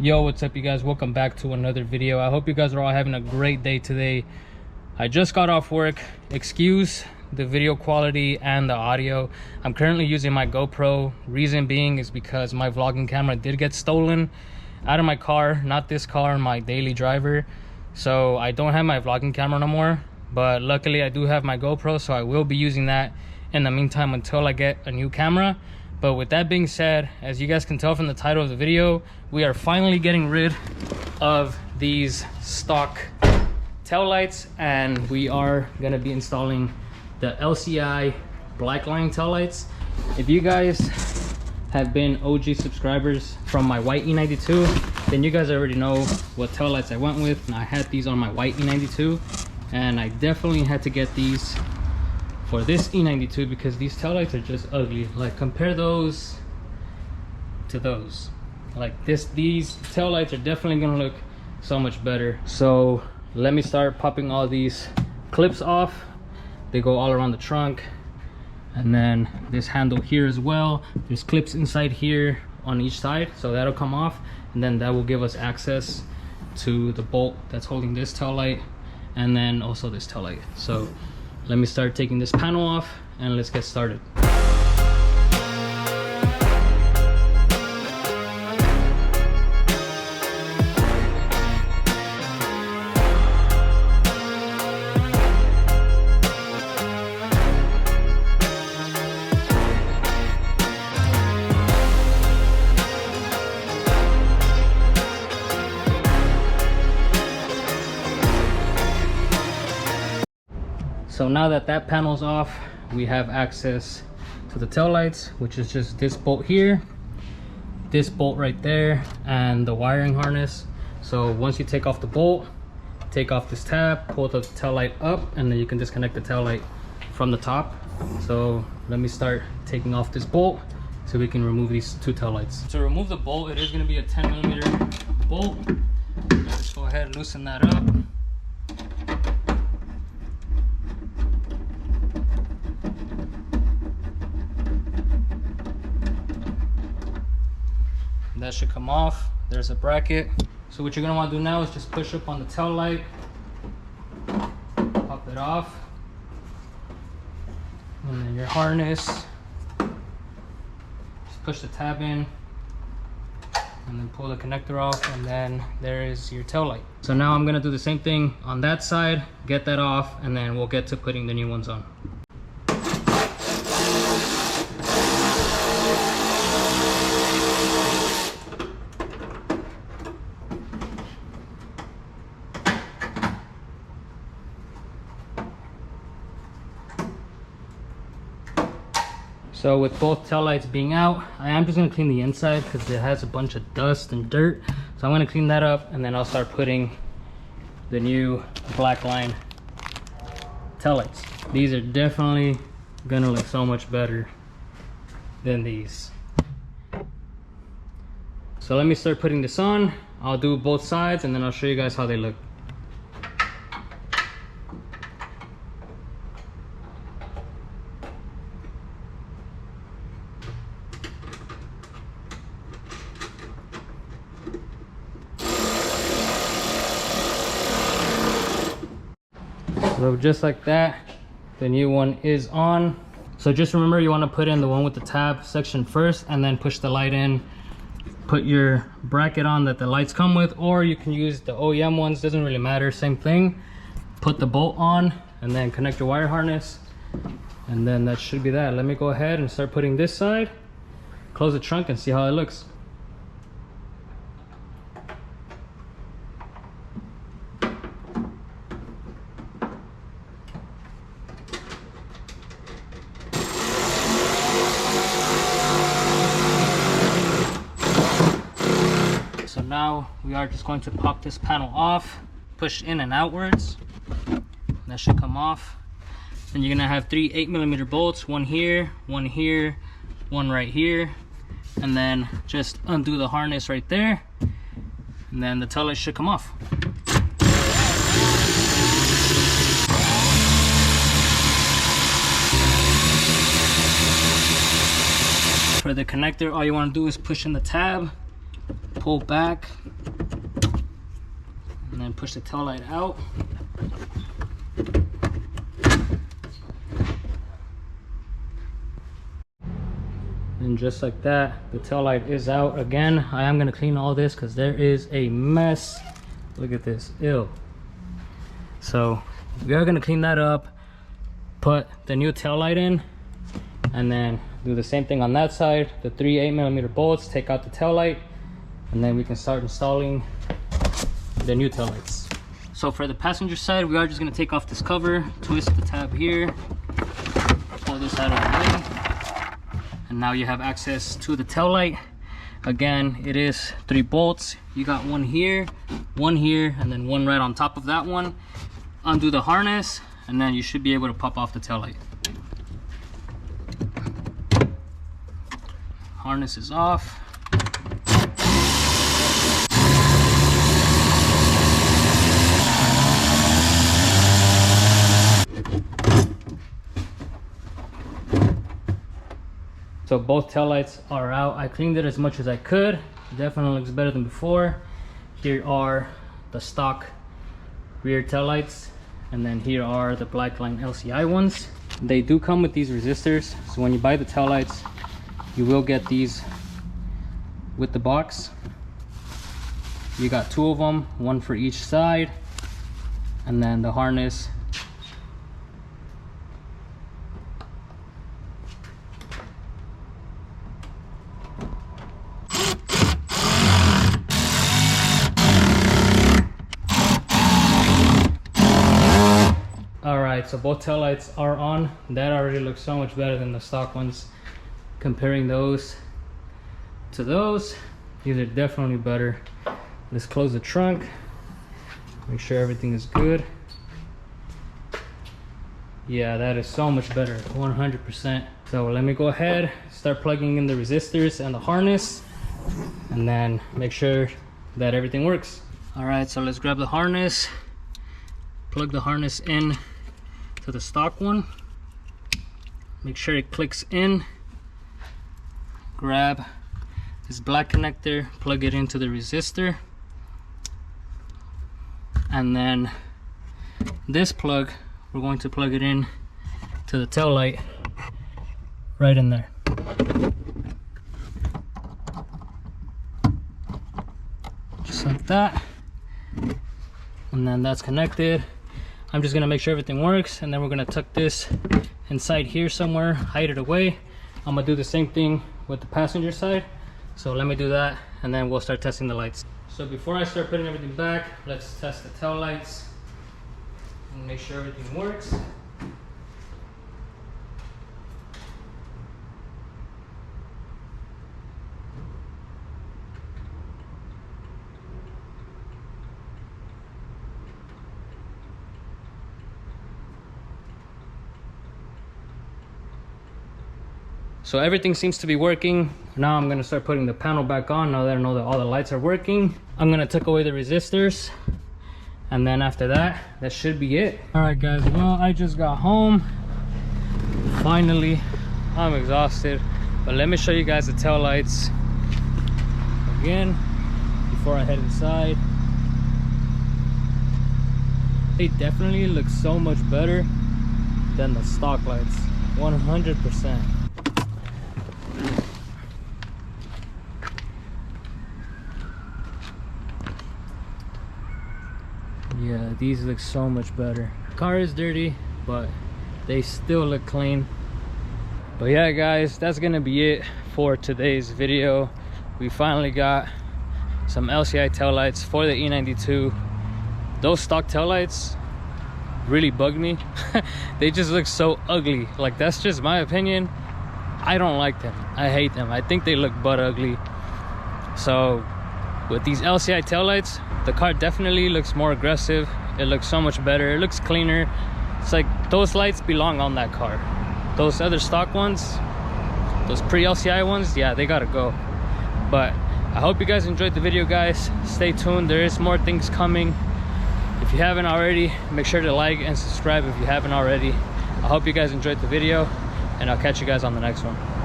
Yo, what's up you guys? Welcome back to another video. I hope you guys are all having a great day today. I just got off work. Excuse the video quality and the audio. I'm currently using my GoPro. Reason being is because my vlogging camera did get stolen out of my car, not this car, my daily driver. So I don't have my vlogging camera no more, but luckily I do have my GoPro, so I will be using that in the meantime until I get a new camera. But with that being said, as you guys can tell from the title of the video, we are finally getting rid of these stock tail lights, and we are going to be installing the LCI black line tail lights. If you guys have been OG subscribers from my white E92, then you guys already know what tail lights I went with. And I had these on my white E92, and I definitely had to get these for this E92 because these taillights are just ugly. Like, compare those to those. Like these taillights are definitely gonna look so much better. So let me start popping all these clips off. They go all around the trunk, and then this handle here as well. There's clips inside here on each side, so that'll come off, and then that will give us access to the bolt that's holding this taillight and then also this taillight. So let me start taking this panel off and let's get started. So now that that panel's off, we have access to the tail lights, which is just this bolt here, this bolt right there, and the wiring harness. So once you take off the bolt, take off this tab, pull the tail light up, and then you can disconnect the tail light from the top. So let me start taking off this bolt so we can remove these two tail lights. To remove the bolt, it is going to be a 10mm bolt. Let's go ahead and loosen that up. That should come off. There's a bracket. So what you're gonna want to do now is just push up on the tail light, pop it off, and then your harness, just push the tab in and then pull the connector off, and then there is your tail light. So now I'm gonna do the same thing on that side, get that off, and then we'll get to putting the new ones on. So with both taillights being out, I am just gonna clean the inside because it has a bunch of dust and dirt. So I'm gonna clean that up, and then I'll start putting the new black line taillights. These are definitely gonna look so much better than these. So let me start putting this on. I'll do both sides and then I'll show you guys how they look. So just like that, the new one is on. So just remember, you want to put in the one with the tab section first and then push the light in. Put your bracket on that the lights come with, or you can use the OEM ones, doesn't really matter, same thing. Put the bolt on and then connect your wire harness, and then that should be that. Let me go ahead and start putting this side, close the trunk, and see how it looks. So now we are just going to pop this panel off, push in and outwards. That should come off. Then you're gonna have 3 8mm bolts, one here, one right here, and then just undo the harness right there, and then the tail light should come off. For the connector, all you want to do is push in the tab, pull back, and then push the tail light out. And just like that, the tail light is out. Again, I am gonna clean all this because there is a mess. Look at this, ew. So we are gonna clean that up, put the new tail light in, and then do the same thing on that side. The 3 8mm bolts, take out the tail light, and then we can start installing the new tail lights. So for the passenger side, we are just gonna take off this cover, twist the tab here, pull this out of the way, and now you have access to the tail light. Again, it is 3 bolts. You got one here, and then one right on top of that one. Undo the harness, and then you should be able to pop off the tail light. Harness is off. So both taillights are out. I cleaned it as much as I could. Definitely looks better than before. Here are the stock rear taillights, and then here are the black line LCI ones. They do come with these resistors, so when you buy the taillights, you will get these with the box. You got 2 of them, one for each side, and then the harness. Alright, so both taillights are on. That already looks so much better than the stock ones. Comparing those to those, these are definitely better. Let's close the trunk, make sure everything is good. Yeah, that is so much better, 100%. So let me go ahead, start plugging in the resistors and the harness, and then make sure that everything works. Alright, so let's grab the harness, plug the harness in to the stock one, make sure it clicks in. Grab this black connector, plug it into the resistor, and then this plug, we're going to plug it in to the tail light right in there. Just like that, and then that's connected. I'm just gonna make sure everything works, and then we're gonna tuck this inside here somewhere, hide it away. I'm gonna do the same thing with the passenger side, so let me do that, and then we'll start testing the lights. So before I start putting everything back, let's test the tail lights and make sure everything works. So everything seems to be working. Now I'm gonna start putting the panel back on now that I know that all the lights are working. I'm gonna tuck away the resistors, and then after that, that should be it. All right guys, well, I just got home. Finally, I'm exhausted, but let me show you guys the tail lights again before I head inside. They definitely look so much better than the stock lights, 100%. Yeah, these look so much better. Car is dirty, but they still look clean. But yeah guys, that's gonna be it for today's video. We finally got some LCI taillights for the E92. Those stock taillights really bugged me. They just look so ugly. Like, that's just my opinion. I don't like them. I hate them. I think they look butt ugly. So with these LCI taillights, the car definitely looks more aggressive. It looks so much better. It looks cleaner. It's like those lights belong on that car. Those other stock ones, those pre-LCI ones, yeah, they gotta go. But I hope you guys enjoyed the video, guys. Stay tuned, there is more things coming. If you haven't already, make sure to like and subscribe if you haven't already. I hope you guys enjoyed the video, and I'll catch you guys on the next one.